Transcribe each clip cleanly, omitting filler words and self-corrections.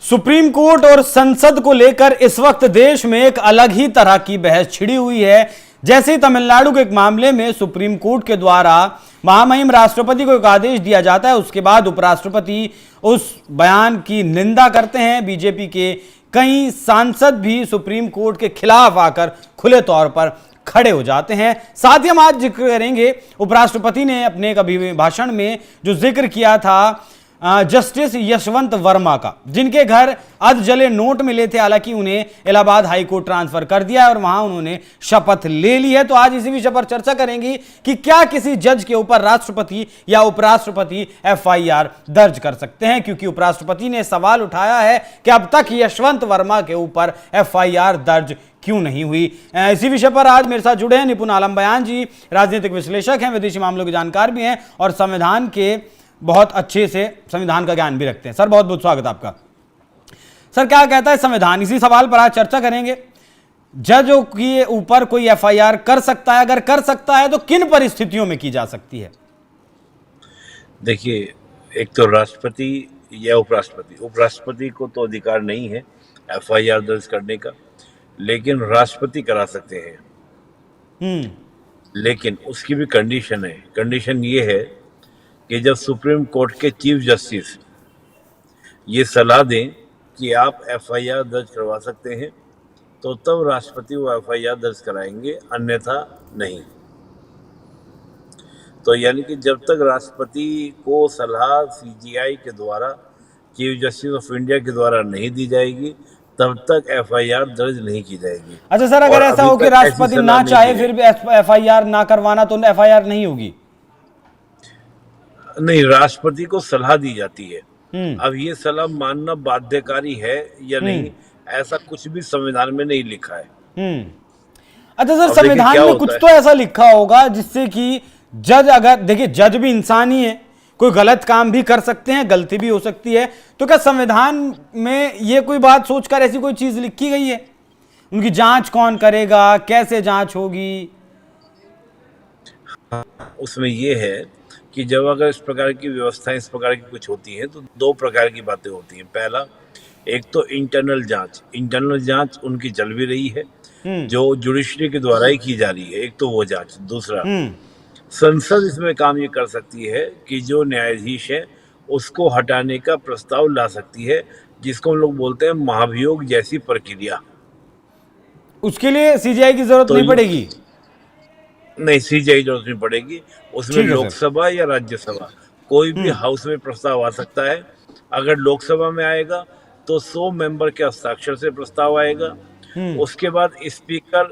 Supreme court और संसद को लेकर इस वक्त देश में एक अलग ही तरह की बहस छिड़ी हुई है। जैसे ही तमिलनाडु के एक मामले में सुप्रीम कोर्ट के द्वारा महामहिम राष्ट्रपति को एक आदेश दिया जाता है, उसके बाद उपराष्ट्रपति उस बयान की निंदा करते हैं। बीजेपी के कई सांसद भी सुप्रीम कोर्ट के खिलाफ आकर खुले तौर पर खड़े हो जाते हैं। साथ ही हम आज जिक्र करेंगे, उपराष्ट्रपति ने अपने एक अभिभाषण में जो जिक्र किया था जस्टिस यशवंत वर्मा का, जिनके घर अध जले नोट मिले थे। हालांकि उन्हें इलाहाबाद हाईकोर्ट ट्रांसफर कर दिया है और वहां उन्होंने शपथ ले ली है। तो आज इसी विषय पर चर्चा करेंगे कि क्या किसी जज के ऊपर राष्ट्रपति या उपराष्ट्रपति एफआईआर दर्ज कर सकते हैं, क्योंकि उपराष्ट्रपति ने सवाल उठाया है कि अब तक यशवंत वर्मा के ऊपर एफआईआर दर्ज क्यों नहीं हुई। इसी विषय पर आज मेरे साथ जुड़े हैं निपुण आलम बयान जी, राजनीतिक विश्लेषक हैं, विदेशी मामलों के जानकार भी हैं और संविधान के बहुत अच्छे से संविधान का ज्ञान भी रखते हैं। सर बहुत बहुत स्वागत आपका। सर क्या कहता है संविधान, इसी सवाल पर आज चर्चा करेंगे। जजों के ऊपर कोई एफआईआर कर सकता है, अगर कर सकता है तो किन परिस्थितियों में की जा सकती है? देखिए, एक तो राष्ट्रपति या उपराष्ट्रपति को तो अधिकार नहीं है एफआईआर दर्ज करने का, लेकिन राष्ट्रपति करा सकते हैं। लेकिन उसकी भी कंडीशन है। कंडीशन ये है कि जब सुप्रीम कोर्ट के चीफ जस्टिस ये सलाह दें कि आप एफआईआर दर्ज करवा सकते हैं, तो तब राष्ट्रपति वो एफआईआर दर्ज कराएंगे, अन्यथा नहीं। तो यानी कि जब तक राष्ट्रपति को सलाह सीजीआई के द्वारा, चीफ जस्टिस ऑफ इंडिया के द्वारा नहीं दी जाएगी, तब तक एफआईआर दर्ज नहीं की जाएगी। अच्छा सर, अगर ऐसा हो कि राष्ट्रपति ना चाहे फिर भी एफआईआर ना करवाना, तो एफआईआर नहीं होगी? नहीं, राष्ट्रपति को सलाह दी जाती है। अब ये सलाह मानना बाध्यकारी है या नहीं, ऐसा कुछ भी संविधान में नहीं लिखा है। अच्छा सर, संविधान में कुछ तो ऐसा लिखा होगा जिससे कि जज, अगर देखिए जज भी इंसान ही है, कोई गलत काम भी कर सकते हैं, गलती भी हो सकती है। तो क्या संविधान में ये कोई बात सोचकर ऐसी कोई चीज लिखी गई है? उनकी जांच कौन करेगा, कैसे जांच होगी? उसमें ये है कि जब अगर इस प्रकार की व्यवस्थाएं, इस प्रकार की कुछ होती हैं, तो दो प्रकार की बातें होती हैं। पहला, एक तो इंटरनल जांच उनकी चल भी रही है, जो जुडिशरी के द्वारा ही की जा रही है, एक तो वो जांच। दूसरा, संसद इसमें काम ये कर सकती है कि जो न्यायाधीश है उसको हटाने का प्रस्ताव ला सकती है, जिसको हम लोग बोलते हैं महाभियोग जैसी प्रक्रिया। उसके लिए सीजीआई की जरूरत नहीं पड़ेगी? नहीं, सीजीआई जरूरत नहीं पड़ेगी। उसमें लोकसभा या राज्यसभा कोई भी हाउस में प्रस्ताव आ सकता है। अगर लोकसभा में आएगा तो 100 मेंबर के हस्ताक्षर से प्रस्ताव आएगा। उसके बाद स्पीकर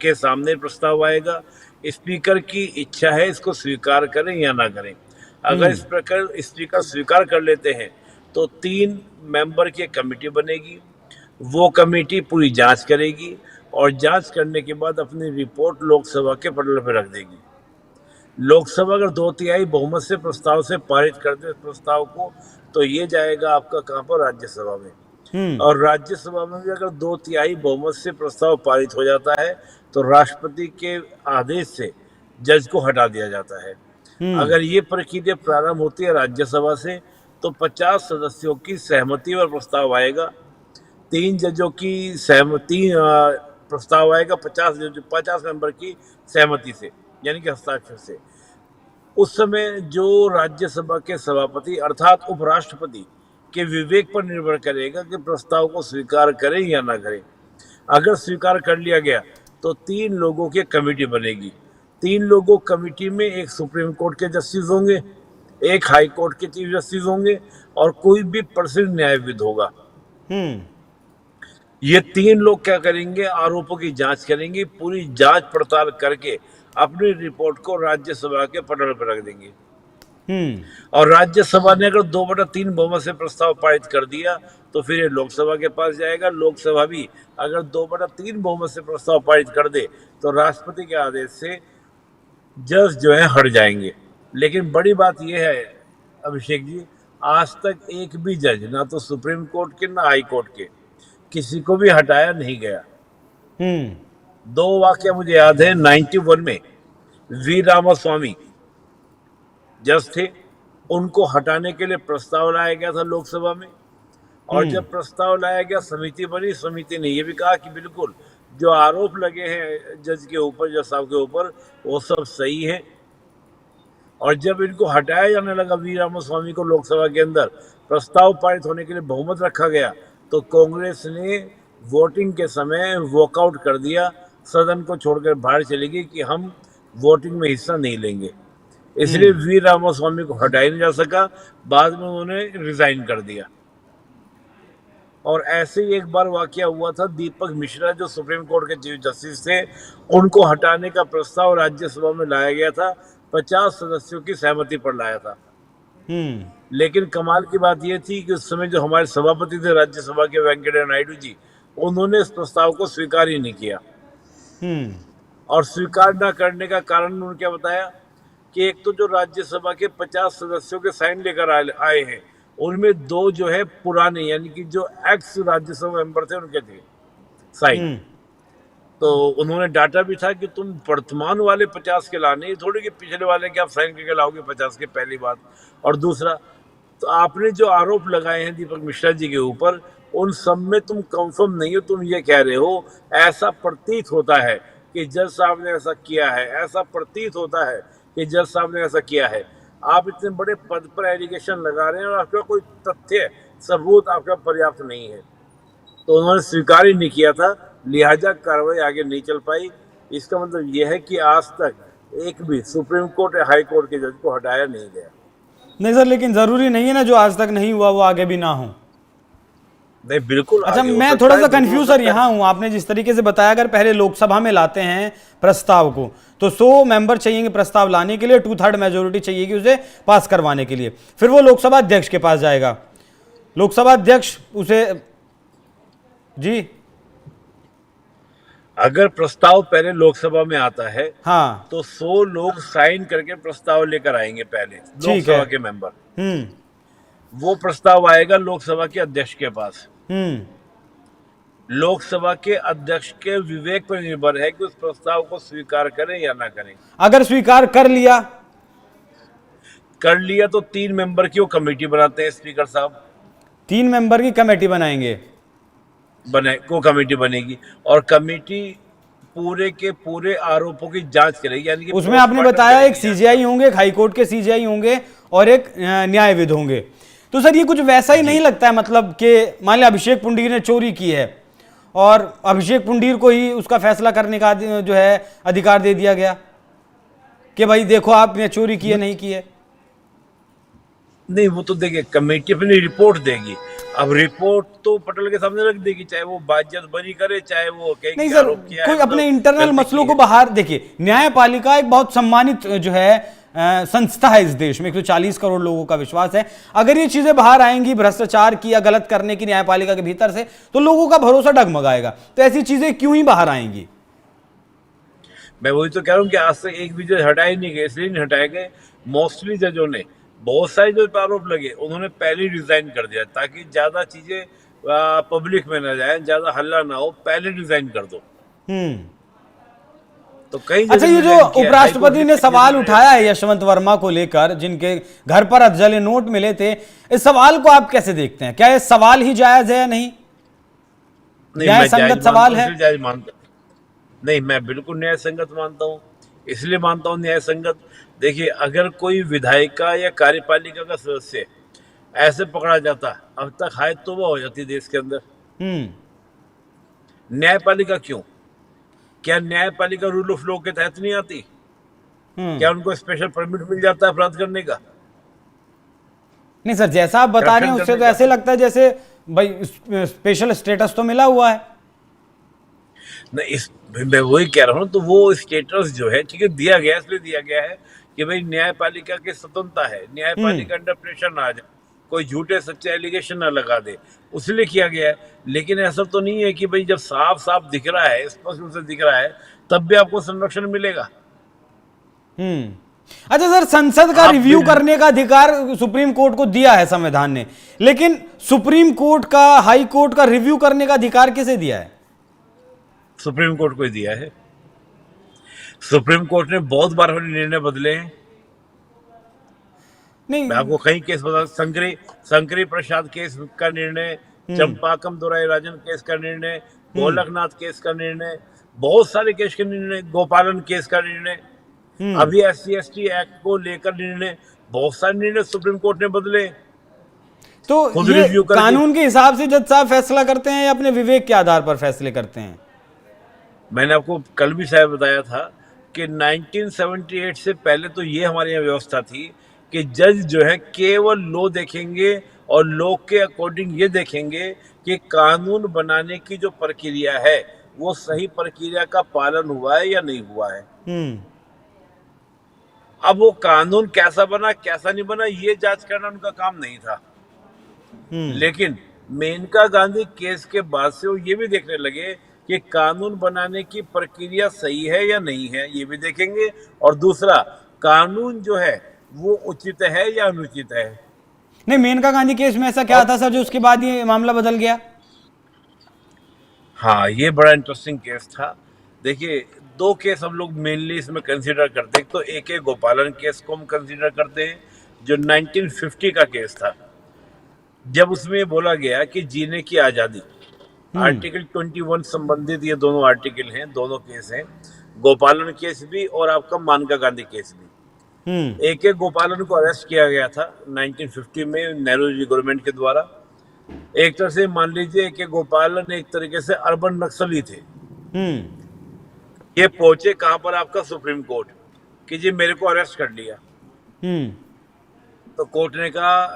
के सामने प्रस्ताव आएगा। स्पीकर की इच्छा है इसको स्वीकार करें या ना करें। अगर इस प्रकार स्पीकर स्वीकार कर लेते हैं तो 3 मेंबर की कमेटी बनेगी। वो कमेटी पूरी जांच करेगी और जांच करने के बाद अपनी रिपोर्ट लोकसभा के पटल पर रख देगी। लोकसभा अगर 2/3 बहुमत से प्रस्ताव से पारित कर दे प्रस्ताव को, तो ये जाएगा आपका कहां पर, राज्यसभा में। और राज्यसभा में भी अगर 2/3 बहुमत से प्रस्ताव पारित हो जाता है तो राष्ट्रपति के आदेश से जज को हटा दिया जाता है। अगर ये प्रक्रिया प्रारंभ होती है राज्यसभा से, तो 50 सदस्यों की सहमति पर प्रस्ताव आएगा। 3 जजों की सहमति प्रस्ताव आएगा 50 मेंबर की सहमति से, यानी कि हस्ताक्षर से। उस समय जो राज्यसभा के सभापति अर्थात उपराष्ट्रपति के विवेक पर निर्भर करेगा कि प्रस्ताव को स्वीकार करें या ना करें। अगर स्वीकार कर लिया गया तो 3 लोगों की कमेटी बनेगी। 3 लोगों कमेटी में एक सुप्रीम कोर्ट के जस्टिस होंगे, एक हाई कोर्ट के चीफ जस्टिस होंगे और कोई भी प्रसिद्ध न्यायविद होगा। ये 3 लोग क्या करेंगे, आरोपों की जांच करेंगे, पूरी जांच पड़ताल करके अपनी रिपोर्ट को राज्यसभा के पटल पर रख देंगे। और राज्यसभा ने अगर 2/3 बहुमत से प्रस्ताव पारित कर दिया तो फिर ये लोकसभा के पास जाएगा। लोकसभा भी अगर 2/3 बहुमत से प्रस्ताव पारित कर दे तो राष्ट्रपति के आदेश से जज जो है हट जाएंगे। लेकिन बड़ी बात यह है अभिषेक जी, आज तक एक भी जज, ना तो सुप्रीम कोर्ट के ना हाई कोर्ट के, किसी को भी हटाया नहीं गया। 2 वाक्य मुझे याद है। 91 में वी रामास्वामी जज थे, उनको हटाने के लिए प्रस्ताव लाया गया था लोकसभा में। और जब प्रस्ताव लाया गया, समिति बनी, समिति ने ये भी कहा कि बिल्कुल जो आरोप लगे हैं जज के ऊपर, जज साहब के ऊपर, वो सब सही है। और जब इनको हटाया जाने लगा वी रामास्वामी को लोकसभा के अंदर, प्रस्ताव पारित होने के लिए बहुमत रखा गया, तो कांग्रेस ने वोटिंग के समय वॉकआउट कर दिया, सदन को छोड़कर बाहर चली गई कि हम वोटिंग में हिस्सा नहीं लेंगे। इसलिए वी रामास्वामी को हटाया नहीं जा सका, बाद में उन्होंने रिजाइन कर दिया। और ऐसे ही एक बार वाकया हुआ था, दीपक मिश्रा जो सुप्रीम कोर्ट के चीफ जस्टिस थे, उनको हटाने का प्रस्ताव राज्यसभा में लाया गया था, 50 सदस्यों की सहमति पर लाया था। लेकिन कमाल की बात यह थी कि उस समय जो हमारे सभापति थे राज्यसभा के, वेंकैया नायडू जी, उन्होंने इस प्रस्ताव को स्वीकार ही नहीं किया। और स्वीकार न करने का कारण उन्होंने क्या बताया कि एक तो जो राज्यसभा के 50 सदस्यों के साइन लेकर आए हैं, उनमें 2 जो है पुराने, यानी कि जो एक्स राज्यसभा मेंबर थे उनके थे साइन। तो उन्होंने डाटा भी था कि तुम वर्तमान वाले 50 के लाने, थोड़ी कि पिछले वाले के आप साइन करके लाओगे 50 के, पहली बात। और दूसरा, तो आपने जो आरोप लगाए हैं दीपक मिश्रा जी के ऊपर, उन सब में तुम कंफर्म नहीं हो। तुम ये कह रहे हो, ऐसा प्रतीत होता है कि जज साहब ने ऐसा किया है, ऐसा प्रतीत होता है कि जज साहब ने ऐसा किया है। आप इतने बड़े पद पर एलिगेशन लगा रहे हैं और आपका कोई तथ्य सबूत आपका पर्याप्त नहीं है। तो उन्होंने स्वीकार ही नहीं किया था, लिहाजा कार्रवाई आगे नहीं चल पाई। इसका मतलब यह है कि आज तक एक भी सुप्रीम कोर्ट या हाई कोर्ट के जज को हटाया नहीं गया। नहीं सर, लेकिन जरूरी नहीं है ना जो आज तक नहीं हुआ वो आगे भी ना हो। नहीं, बिल्कुल। अच्छा, मैं थोड़ा सा कंफ्यूज सर यहाँ हूँ। आपने जिस तरीके से बताया, अगर पहले लोकसभा में लाते हैं प्रस्ताव को, तो 100 मेंबर चाहिए प्रस्ताव लाने के लिए, 2/3 मेजोरिटी चाहिए कि उसे पास करवाने के लिए। फिर वो लोकसभा अध्यक्ष के पास जाएगा, लोकसभा अध्यक्ष उसे, जी, अगर प्रस्ताव पहले लोकसभा में आता है, हाँ, तो 100 लोग साइन करके प्रस्ताव लेकर आएंगे पहले लोकसभा के मेंबर। वो प्रस्ताव आएगा लोकसभा के अध्यक्ष के पास। लोकसभा के अध्यक्ष के विवेक पर निर्भर है कि उस प्रस्ताव को स्वीकार करें या ना करें। अगर स्वीकार कर लिया तो 3 मेंबर की वो कमेटी बनाते हैं स्पीकर साहब। 3 मेंबर की कमेटी बनाएंगे, को कमेटी बनेगी, और कमेटी पूरे के पूरे आरोपों की जांच करेगी। यानी कि उसमें आपने बताया एक सीजीआई होंगे, एक हाईकोर्ट के सीजीआई होंगे और एक न्यायविद होंगे। तो सर ये कुछ वैसा ही नहीं लगता है, मतलब कि मान लिया अभिषेक पुंडीर ने चोरी की है और अभिषेक पुंडीर को ही उसका फैसला करने का जो है अधिकार दे दिया गया कि भाई देखो आपने चोरी की है नहीं की है। नहीं, वो तो देखिए कमेटी अपनी रिपोर्ट देगी। अब रिपोर्ट तो पटल के सामने रख देगी, चाहे वो बाजियत बरी करे, चाहे वो नहीं सर, कोई अपने इंटरनल मसलों को बाहर देखिए। न्यायपालिका एक बहुत सम्मानित जो है संस्था है इस देश में, 140 करोड़ लोगों का विश्वास है। अगर ये चीजें बाहर आएंगी भ्रष्टाचार की या गलत करने की न्यायपालिका के भीतर से, तो लोगों का भरोसा डगमगाएगा। तो ऐसी चीजें क्यों ही बाहर आएंगी? मैं वही तो कह रहा हूँ कि आज तक एक भी जज हटाए नहीं गए, इसलिए नहीं हटाए गए। मोस्टली जजों ने, बहुत सारे जो आरोप लगे उन्होंने पहले रिजाइन कर दिया, ताकि ज्यादा चीजें पब्लिक में ना जाए, ज्यादा हल्ला ना हो, पहले रिजाइन कर दो। तो कई, अच्छा, ये जो उपराष्ट्रपति ने सवाल उठाया है यशवंत वर्मा को लेकर, जिनके घर पर अधजले नोट मिले थे, इस सवाल को आप कैसे देखते हैं? क्या ये सवाल ही जायज है या नहीं? न्याय संगत सवाल है? नहीं, मैं बिल्कुल न्याय संगत मानता हूँ। इसलिए मानता हूँ न्याय संगत, देखिए अगर कोई विधायिका या कार्यपालिका का सदस्य ऐसे पकड़ा जाता, अब तक हाय तौबा हो जाती देश के अंदर। न्यायपालिका क्यों? क्या न्यायपालिका रूल ऑफ लॉ के तहत नहीं आती? क्या उनको स्पेशल परमिट मिल जाता है अपराध करने का? नहीं सर, जैसा आप बता रहे हैं उससे तो ऐसे लगता है जैसे भाई स्पेशल स्टेटस तो मिला हुआ है। नहीं, मैं वही कह रहा हूँ, तो वो स्टेटस जो है, ठीक है, दिया गया, इसलिए दिया गया है कि भाई न्यायपालिका की स्वतंत्रता है, न्यायपालिका अंडर प्रेशर ना आ जाए, कोई झूठे सच्चे एलिगेशन ना लगा दे, उसलिए किया गया है। लेकिन ऐसा तो नहीं है कि भाई जब साफ साफ दिख रहा है, स्पष्ट रूप से दिख रहा है, तब भी आपको संरक्षण मिलेगा। अच्छा सर, संसद का रिव्यू करने का अधिकार सुप्रीम कोर्ट को दिया है संविधान ने, लेकिन सुप्रीम कोर्ट का, हाई कोर्ट का रिव्यू करने का अधिकार किसे दिया है? सुप्रीम कोर्ट को ही दिया है। सुप्रीम कोर्ट ने बहुत बार अपने निर्णय बदले हैं। नहीं, मैं आपको कई केस बता, शंकरी प्रसाद केस का निर्णय चंपाकम दोराई राजन केस का निर्णय, गोलकनाथ केस का निर्णय, बहुत सारे केस का निर्णय, गोपालन केस का निर्णय, अभी SC/ST एक्ट को लेकर निर्णय, बहुत सारे निर्णय सुप्रीम कोर्ट ने बदले। तो खुद ये रिव्यू करके कानून के हिसाब से जज साहब फैसला करते हैं या अपने विवेक के आधार पर फैसले करते हैं? मैंने आपको कल भी शायद बताया था कि 1978 से पहले तो ये हमारे यहाँ व्यवस्था थी कि जज जो है केवल लॉ देखेंगे और लॉ के अकॉर्डिंग ये देखेंगे कि कानून बनाने की जो प्रक्रिया है वो सही प्रक्रिया का पालन हुआ है या नहीं हुआ है। अब वो कानून कैसा बना कैसा नहीं बना ये जांच करना उनका काम नहीं था। लेकिन मेनका गांधी केस के बाद से वो ये भी देखने लगे कि कानून बनाने की प्रक्रिया सही है या नहीं है, ये भी देखेंगे, और दूसरा कानून जो है वो उचित है या अनुचित है। नहीं, मेनका गांधी केस में ऐसा क्या था सर जो उसके बाद ये मामला बदल गया? हाँ, ये बड़ा इंटरेस्टिंग केस था। देखिए, दो केस हम लोग मेनली इसमें कंसीडर करते हैं। तो एक गोपालन केस को हम कंसीडर करते हैं जो 1950 का केस था, जब उसमें बोला गया कि जीने की आजादी, आर्टिकल 21 संबंधित ये दोनों आर्टिकल हैं, दोनों केस हैं, गोपालन केस भी और आपका मेनका गांधी केस भी। एक गोपालन को अरेस्ट किया गया था 1950 में नेहरू जी गवर्नमेंट के द्वारा। एक तरह से मान लीजिए कि गोपालन एक तरीके से अर्बन नक्सली थे। ये पहुंचे कहां पर, आपका सुप्रीम कोर्ट, कि जी मेरे को अरेस्ट कर लिया। तो कोर्ट ने कहा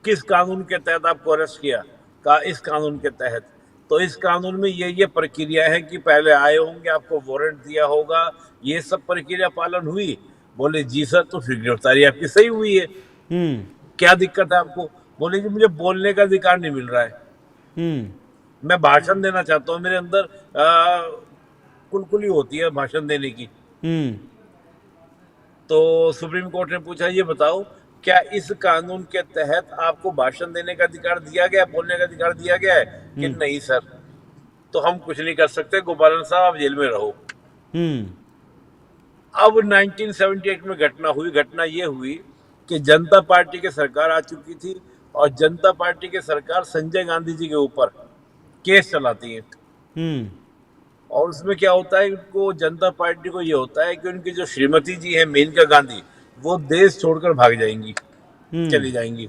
किस कानून के तहत आपको अरेस्ट किया? कहा इस कानून के तहत। तो इस कानून में ये प्रक्रिया है कि पहले आए होंगे, आपको वारंट दिया होगा, ये सब प्रक्रिया पालन हुई। बोले जी सर, तो फिर गिरफ्तारी आपकी सही हुई है। क्या दिक्कत है आपको? बोले जी मुझे बोलने का अधिकार नहीं मिल रहा है, मैं भाषण देना चाहता हूँ, मेरे अंदर कुलकुली होती है भाषण देने की। तो सुप्रीम कोर्ट ने पूछा ये बताओ क्या इस कानून के तहत आपको भाषण देने का अधिकार दिया गया, बोलने का अधिकार दिया गया है? कि नहीं सर, तो हम कुछ नहीं कर सकते, गोपालन साहब आप जेल में रहो। अब 1978 में घटना ये हुई कि जनता पार्टी की सरकार आ चुकी थी और जनता पार्टी की सरकार संजय गांधी जी के ऊपर केस चलाती है। और उसमें क्या होता है, उनको जनता पार्टी को ये होता है कि उनकी जो श्रीमती जी है मेनका गांधी, वो देश छोड़कर भाग जाएंगी, चली जाएंगी।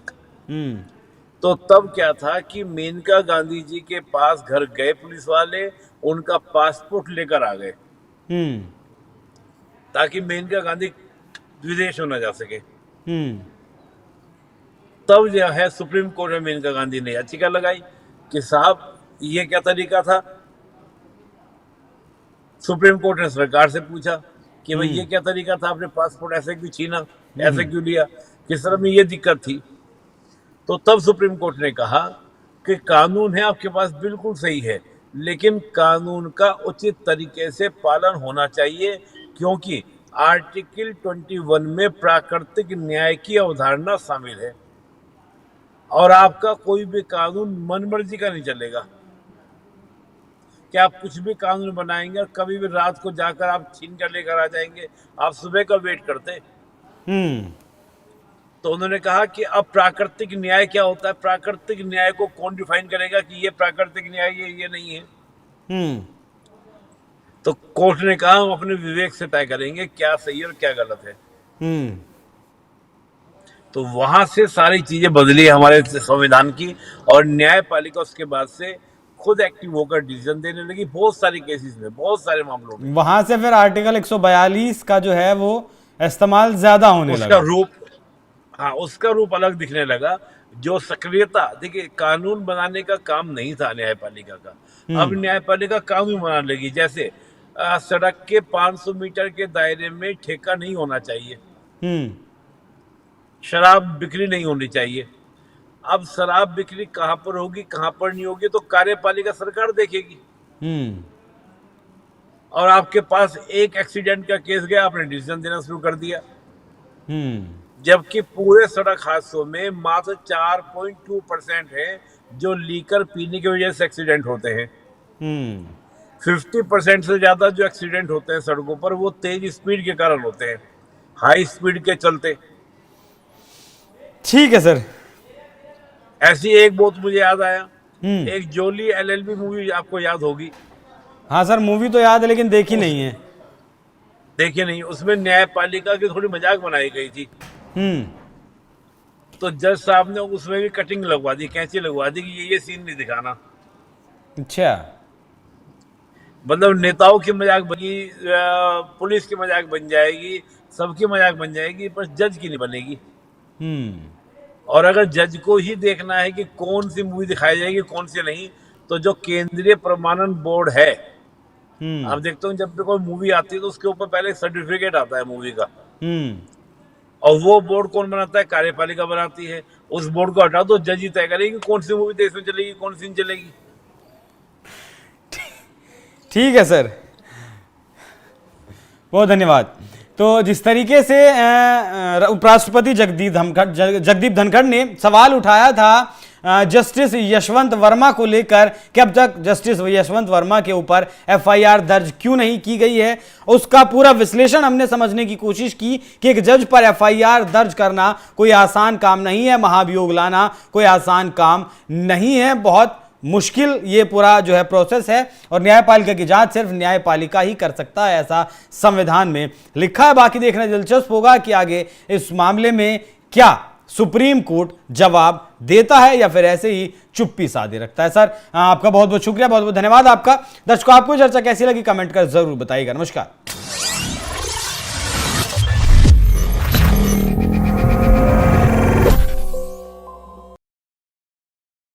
तो तब क्या था कि मेनका गांधी जी के पास घर गए पुलिस वाले, उनका पासपोर्ट लेकर आ गए ताकि मेनका गांधी विदेश न जा सके। तब जो है सुप्रीम कोर्ट में मेनका गांधी ने याचिका लगाई कि साहब ये क्या तरीका था। सुप्रीम कोर्ट ने सरकार से पूछा कि भाई ये क्या तरीका था, आपने पासपोर्ट ऐसे क्यों छीना, ऐसे क्यों लिया, किस तरह में ये दिक्कत थी। तो तब सुप्रीम कोर्ट ने कहा कि कानून है आपके पास बिल्कुल सही है, लेकिन कानून का उचित तरीके से पालन होना चाहिए, क्योंकि आर्टिकल 21 में प्राकृतिक न्याय की अवधारणा शामिल है और आपका कोई भी कानून मनमर्जी का नहीं चलेगा कि आप कुछ भी कानून बनाएंगे और कभी भी रात को जाकर आप छीन कर लेकर आ जाएंगे, आप सुबह का वेट करते। तो उन्होंने कहा कि अब प्राकृतिक न्याय क्या होता है, प्राकृतिक न्याय को कौन डिफाइन करेगा कि ये प्राकृतिक न्याय ये नहीं है। तो कोर्ट ने कहा हम अपने विवेक से तय करेंगे क्या सही है और क्या गलत है। तो वहां से सारी चीजें बदली हमारे संविधान की, और न्यायपालिका उसके बाद से खुद एक्टिव होकर डिसीजन देने लगी बहुत सारे केसेस में, बहुत सारे मामलों में। वहां से फिर आर्टिकल 142 का जो है वो इस्तेमाल ज्यादा होने लगा, उसका रूप अलग दिखने लगा। जो सक्रियता, देखिए कानून बनाने का काम नहीं था न्यायपालिका का, अब न्यायपालिका कानून बनाने लगी। जैसे सड़क के 500 मीटर के दायरे में ठेका नहीं होना चाहिए, शराब बिक्री नहीं होनी चाहिए। अब शराब बिक्री कहां पर होगी कहां पर नहीं होगी तो कार्यपालिका सरकार देखेगी। और आपके पास एक एक्सीडेंट का केस गया, आपने डिसीजन देना शुरू कर दिया, जबकि पूरे सड़क हादसों में मात्र 4.2% है जो लीकर पीने की वजह से एक्सीडेंट होते हैं। 50% से ज्यादा जो एक्सीडेंट होते हैं सड़कों पर वो तेज स्पीड के कारण होते हैं, हाई स्पीड के चलते। ठीक है सर। ऐसी एक बात मुझे याद आया एक जोली LLB मूवी आपको याद होगी। हाँ सर, मूवी तो याद है लेकिन देखी नहीं है। देखिए नहीं, उसमें न्यायपालिका की थोड़ी मजाक बनाई गई थी। तो जज साहब ने उसमें भी कटिंग लगवा दी, कैंची लगवा दी कि ये सीन नहीं दिखाना। अच्छा। मतलब नेताओं की मजाक बनी, पुलिस की मजाक बन जाएगी, सबकी मजाक बन जाएगी, पर जज की नहीं बनेगी। और अगर जज को ही देखना है कि कौन सी मूवी दिखाई जाएगी कौन सी नहीं, तो जो केंद्रीय प्रमाणन बोर्ड है, आप देखते हो जब भी कोई मूवी आती है तो उसके ऊपर पहले सर्टिफिकेट आता है मूवी का। और वो बोर्ड कौन बनाता है? कार्यपालिका बनाती है। उस बोर्ड को हटा दो, जज ही तय करेगी कौन सी मूवी देश में चलेगी कौन सी नहीं चलेगी। ठीक है सर, बहुत धन्यवाद। तो जिस तरीके से उपराष्ट्रपति जगदीप धनखड़ ने सवाल उठाया था जस्टिस यशवंत वर्मा को लेकर कि अब तक जस्टिस यशवंत वर्मा के ऊपर FIR दर्ज क्यों नहीं की गई है, उसका पूरा विश्लेषण हमने समझने की कोशिश की कि एक जज पर FIR दर्ज करना कोई आसान काम नहीं है, महाभियोग लाना कोई आसान काम नहीं है, बहुत मुश्किल ये पूरा जो है प्रोसेस है और न्यायपालिका की जांच सिर्फ न्यायपालिका ही कर सकता है, ऐसा संविधान में लिखा है। बाकी देखना दिलचस्प होगा कि आगे इस मामले में क्या सुप्रीम कोर्ट जवाब देता है या फिर ऐसे ही चुप्पी साधे रखता है। सर आपका बहुत बहुत शुक्रिया, बहुत बहुत धन्यवाद आपका। दर्शकों, आपको चर्चा कैसी लगी कमेंट कर जरूर बताइएगा। नमस्कार।